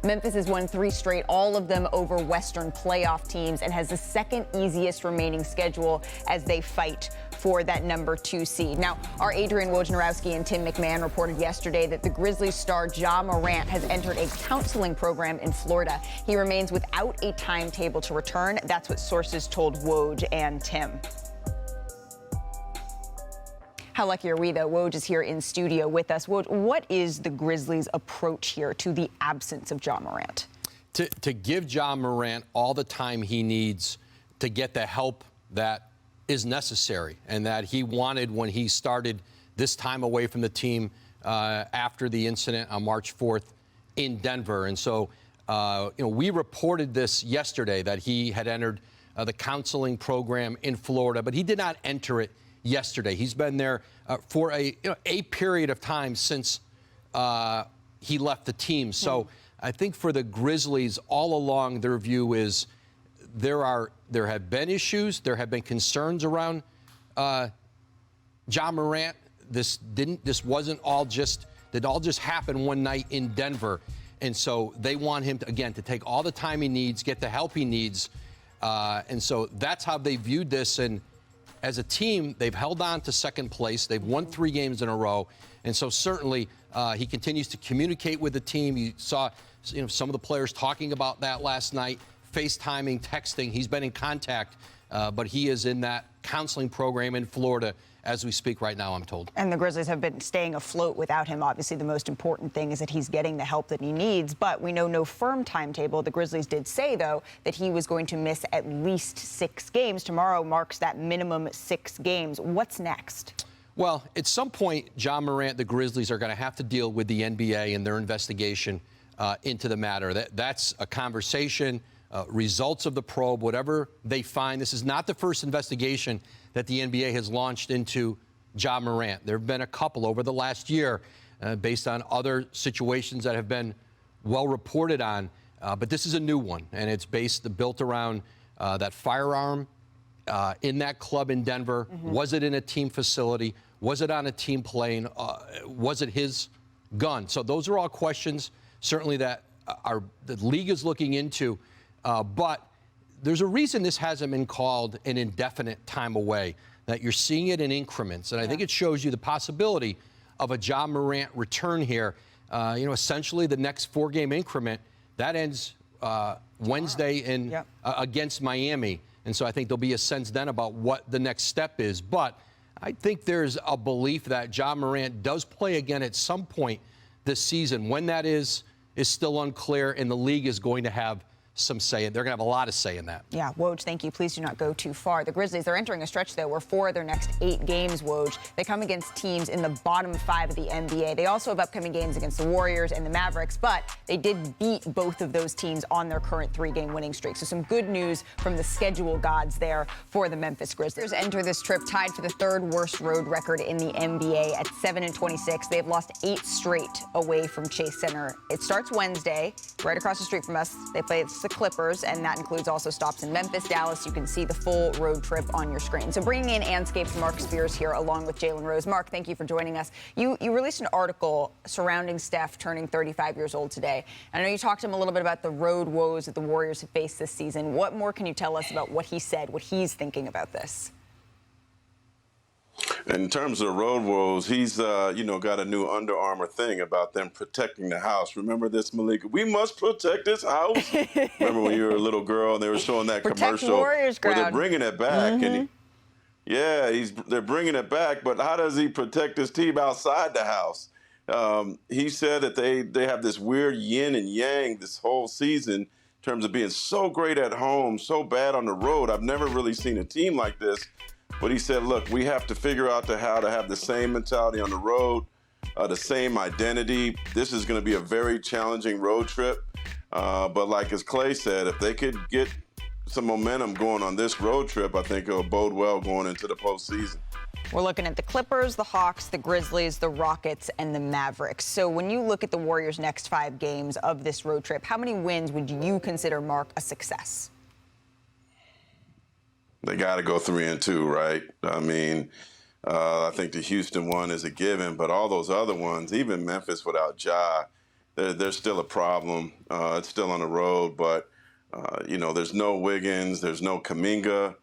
Memphis has won 3 straight, all of them over Western playoff teams, and has the second easiest remaining schedule as they fight for that number 2 seed. Now, our Adrian Wojnarowski and Tim McMahon reported yesterday that the Grizzlies star Ja Morant has entered a counseling program in Florida. He remains without a timetable to return. That's what sources told Woj and Tim. How lucky are we, though? Woj is here in studio with us. Woj, what is the Grizzlies' approach here to the absence of Ja Morant? To give Ja Morant all the time he needs to get the help that is necessary and that he wanted when he started this time away from the team after the incident on March 4th in Denver. And so, we reported this yesterday that he had entered the counseling program in Florida, but he did not enter it yesterday. He's been there for a period of time since he left the team. So I think for the Grizzlies, all along, their view is there have been issues, there have been concerns around Ja Morant. This wasn't all just happen one night in Denver. And so they want him to take all the time he needs, get the help he needs. And so that's how they viewed this. And as a team, they've held on to second place. They've won 3 games in a row. And so certainly he continues to communicate with the team. You saw some of the players talking about that last night, FaceTiming, texting. He's been in contact, but he is in that counseling program in Florida as we speak right now, I'm told. And the Grizzlies have been staying afloat without him. Obviously, the most important thing is that he's getting the help that he needs, but we know no firm timetable. The Grizzlies did say, though, that he was going to miss at least 6 games. Tomorrow marks that minimum 6 games. What's next? Well, at some point, Ja Morant, the Grizzlies are going to have to deal with the NBA and their investigation into the matter. That's a conversation. Results of the probe, whatever they find. This is not the first investigation that the NBA has launched into Ja Morant. There have been a couple over the last year based on other situations that have been well reported on. But this is a new one, and it's built around that firearm in that club in Denver. Was it in a team facility? Was it on a team plane? Was it his gun? So those are all questions certainly that the league is looking into. But there's a reason this hasn't been called an indefinite time away, that you're seeing it in increments. And I think it shows you the possibility of a Ja Morant return here. Essentially the next 4-game increment, that ends Wednesday against Miami. And so I think there'll be a sense then about what the next step is. But I think there's a belief that Ja Morant does play again at some point this season. When that is still unclear, and the league is going to have some say. They're going to have a lot of say in that. Yeah, Woj, thank you. Please do not go too far. The Grizzlies, they're entering a stretch, though, where 4 of their next 8 games, Woj, they come against teams in the bottom 5 of the NBA. They also have upcoming games against the Warriors and the Mavericks, but they did beat both of those teams on their current 3-game winning streak. So some good news from the schedule gods there for the Memphis Grizzlies. Enter this trip tied for the 3rd worst road record in the NBA at 7-26. They've lost 8 straight away from Chase Center. It starts Wednesday, right across the street from us. They play the Clippers, and that includes also stops in Memphis, Dallas. You can see the full road trip on your screen. So bringing in Anscape's Marc Spears here along with Jalen Rose. Marc, thank you for joining us. You released an article surrounding Steph turning 35 years old today. I know you talked to him a little bit about the road woes that the Warriors have faced this season. What more can you tell us about what he said, what he's thinking about this? In terms of the road woes, he's, got a new Under Armour thing about them protecting the house. Remember this, Malika? We must protect this house. Remember when you were a little girl and they were showing that commercial Warriors where they're crowd. bringing it back? And they're bringing it back, but how does he protect his team outside the house? He said that they have this weird yin and yang this whole season in terms of being so great at home, so bad on the road. I've never really seen a team like this. But he said, look, we have to figure out how to have the same mentality on the road, the same identity. This is going to be a very challenging road trip. But like as Clay said, if they could get some momentum going on this road trip, I think it'll bode well going into the postseason. We're looking at the Clippers, the Hawks, the Grizzlies, the Rockets, and the Mavericks. So when you look at the Warriors' next 5 games of this road trip, how many wins would you consider, Marc, a success? They got to go 3-2, right? I mean, I think the Houston one is a given, but all those other ones, even Memphis without Ja, they're still a problem. It's still on the road, but there's no Wiggins, there's no Kuminga,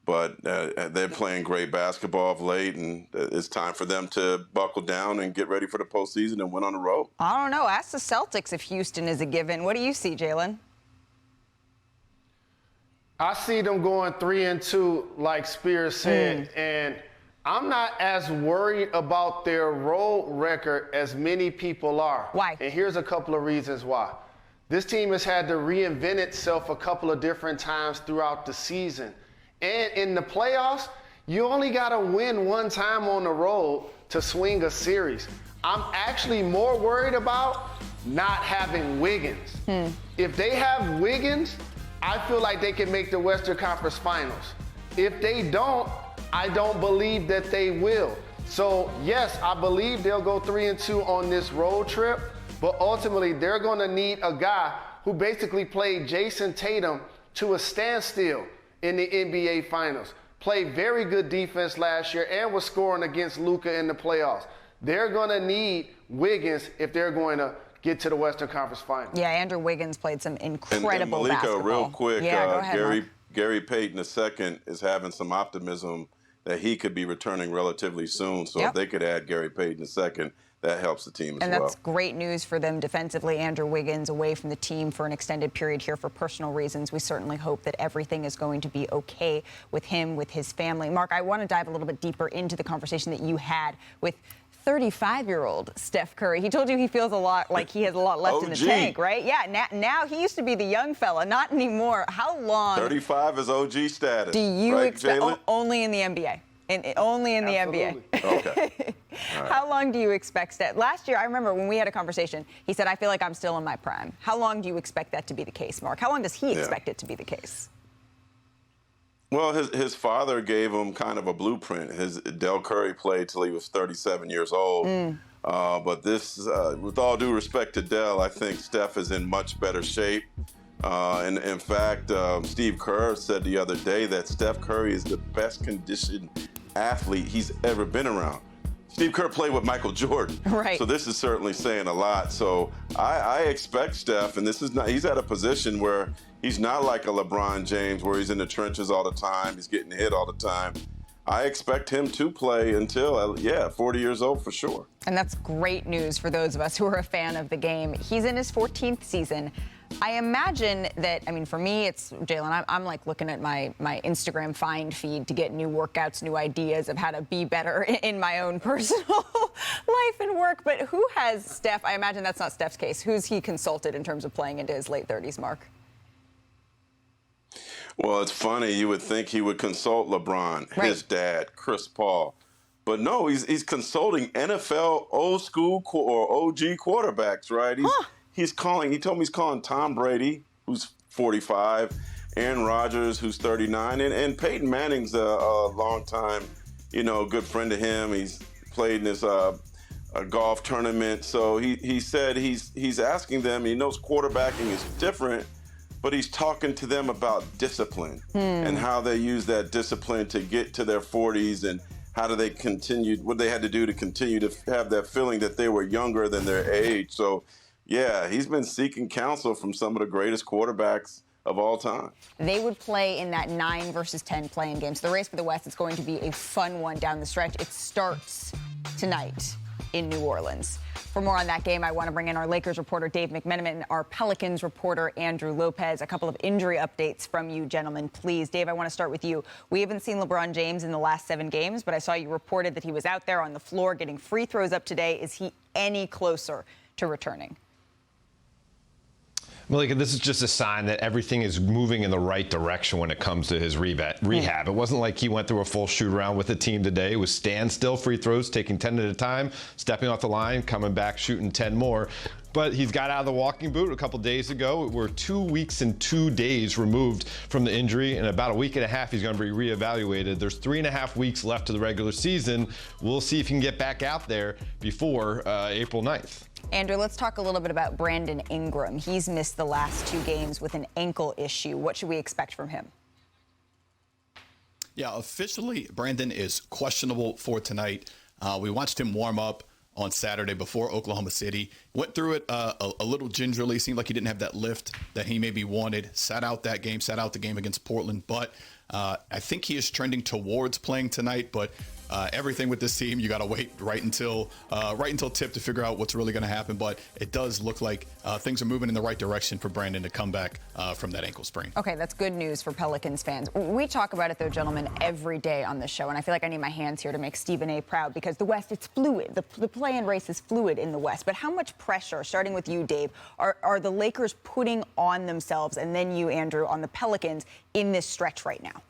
but they're playing great basketball of late, and it's time for them to buckle down and get ready for the postseason and win on the road. I don't know. Ask the Celtics if Houston is a given. What do you see, Jalen? I see them going 3-2, like Spears said, and I'm not as worried about their road record as many people are. Why? And here's a couple of reasons why. This team has had to reinvent itself a couple of different times throughout the season. And in the playoffs, you only got to win one time on the road to swing a series. I'm actually more worried about not having Wiggins. If they have Wiggins, I feel like they can make the Western Conference Finals. If they don't, I don't believe that they will. So, yes, I believe they'll go 3-2 on this road trip, but ultimately they're going to need a guy who basically played Jason Tatum to a standstill in the NBA Finals. Played very good defense last year and was scoring against Luka in the playoffs. They're going to need Wiggins if they're going to get to the Western Conference Finals. Yeah, Andrew Wiggins played some incredible and Malika, basketball. real quick, yeah, go ahead, Gary Payton II is having some optimism that he could be returning relatively soon. So if they could add Gary Payton II, that helps the team as well. And that's great news for them defensively. Andrew Wiggins away from the team for an extended period here for personal reasons. We certainly hope that everything is going to be okay with him, with his family. Marc, I want to dive a little bit deeper into the conversation that you had with 35-year-old Steph Curry. He told you he feels a lot like he has a lot left in the tank, right? Yeah, now he used to be the young fella, not anymore. How long? 35 is OG status. Do you expect Jalen? Only in the NBA? Only in the NBA. Okay. Right. How long do you expect Steph? Last year, I remember when we had a conversation, he said, I feel like I'm still in my prime. How long do you expect that to be the case, Marc? How long does he expect it to be the case? Well, his father gave him kind of a blueprint. Del Curry played till he was 37 years old. But this, with all due respect to Del, I think Steph is in much better shape. And in fact, Steve Kerr said the other day that Steph Curry is the best conditioned athlete he's ever been around. Steve Kerr played with Michael Jordan. Right. So this is certainly saying a lot. So I expect Steph, and he's at a position where he's not like a LeBron James where he's in the trenches all the time, he's getting hit all the time. I expect him to play until, 40 years old for sure. And that's great news for those of us who are a fan of the game. He's in his 14th season. I imagine that, for me, it's, Jalen, I'm like looking at my Instagram find feed to get new workouts, new ideas of how to be better in my own personal life and work. But who has Steph? I imagine that's not Steph's case. Who's he consulted in terms of playing into his late 30s, Marc? Well, it's funny. You would think he would consult LeBron, his dad, Chris Paul. But no, he's consulting NFL old school or OG quarterbacks, right? He told me he's calling Tom Brady, who's 45, Aaron Rodgers, who's 39, and Peyton Manning's a longtime, good friend of him. He's played in this a golf tournament. So he said he's asking them, he knows quarterbacking is different, but he's talking to them about discipline and how they use that discipline to get to their 40s and how do they continue, what they had to do to continue to have that feeling that they were younger than their age. So, yeah, he's been seeking counsel from some of the greatest quarterbacks of all time. They would play in that 9 versus 10 playing game. So the race for the West is going to be a fun one down the stretch. It starts tonight in New Orleans. For more on that game, I want to bring in our Lakers reporter, Dave McMenamin, and our Pelicans reporter, Andrew Lopez. A couple of injury updates from you, gentlemen, please. Dave, I want to start with you. We haven't seen LeBron James in the last 7 games, but I saw you reported that he was out there on the floor getting free throws up today. Is he any closer to returning? Malika, this is just a sign that everything is moving in the right direction when it comes to his rehab. It wasn't like he went through a full shoot around with the team today. It was standstill free throws, taking 10 at a time, stepping off the line, coming back, shooting 10 more. But he's got out of the walking boot a couple days ago. We're 2 weeks and 2 days removed from the injury. In about a week and a half, he's going to be reevaluated. There's 3.5 weeks left to the regular season. We'll see if he can get back out there before April 9th. Andrew, let's talk a little bit about Brandon Ingram. He's missed the last 2 games with an ankle issue. What should we expect from him? Yeah, officially, Brandon is questionable for tonight. We watched him warm up on Saturday before Oklahoma City. Went through it a little gingerly. Seemed like he didn't have that lift that he maybe wanted. Sat out the game against Portland. But I think he is trending towards playing tonight. But everything with this team, you got to wait right until tip to figure out what's really going to happen. But it does look like things are moving in the right direction for Brandon to come back from that ankle sprain. Okay, that's good news for Pelicans fans. We talk about it, though, gentlemen, every day on the show, and I feel like I need my hands here to make Stephen A. proud because the West, it's fluid. The play-in race is fluid in the West. But how much pressure, starting with you, Dave, are the Lakers putting on themselves, and then you, Andrew, on the Pelicans in this stretch right now?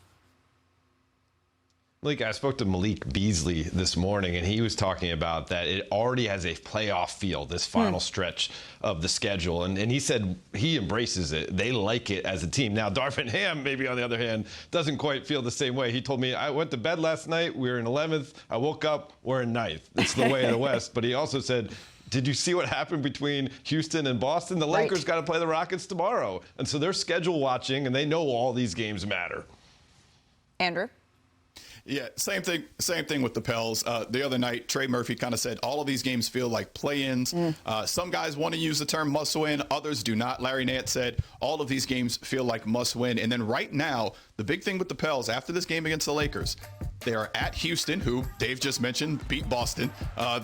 Like, I spoke to Malik Beasley this morning, and he was talking about that it already has a playoff feel, this final stretch of the schedule. And he said he embraces it. They like it as a team. Now, Darvin Ham, maybe on the other hand, doesn't quite feel the same way. He told me, I went to bed last night. We were in 11th. I woke up. We're in 9th. It's the way of the West. But he also said, did you see what happened between Houston and Boston? The Lakers got to play the Rockets tomorrow. And so they're schedule watching, and they know all these games matter. Andrew? Yeah, same thing with the Pels. The other night, Trey Murphy kind of said all of these games feel like play-ins. Some guys want to use the term must-win, others do not. Larry Nance said all of these games feel like must-win. And then right now, the big thing with the Pels, after this game against the Lakers, they are at Houston, who Dave just mentioned beat Boston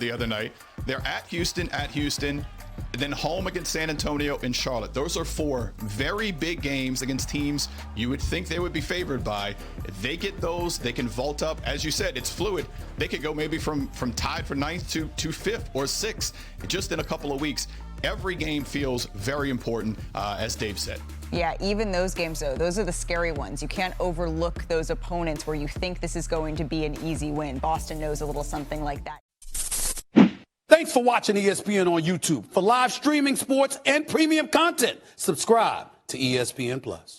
the other night. They're at Houston, and then home against San Antonio and Charlotte. Those are 4 very big games against teams you would think they would be favored by. If they get those, they can vault up. As you said, it's fluid. They could go maybe from tied for 9th to 5th or 6th just in a couple of weeks. Every game feels very important, as Dave said. Yeah, even those games, though, those are the scary ones. You can't overlook those opponents where you think this is going to be an easy win. Boston knows a little something like that. Thanks for watching ESPN on YouTube. For live streaming, sports, and premium content, subscribe to ESPN+.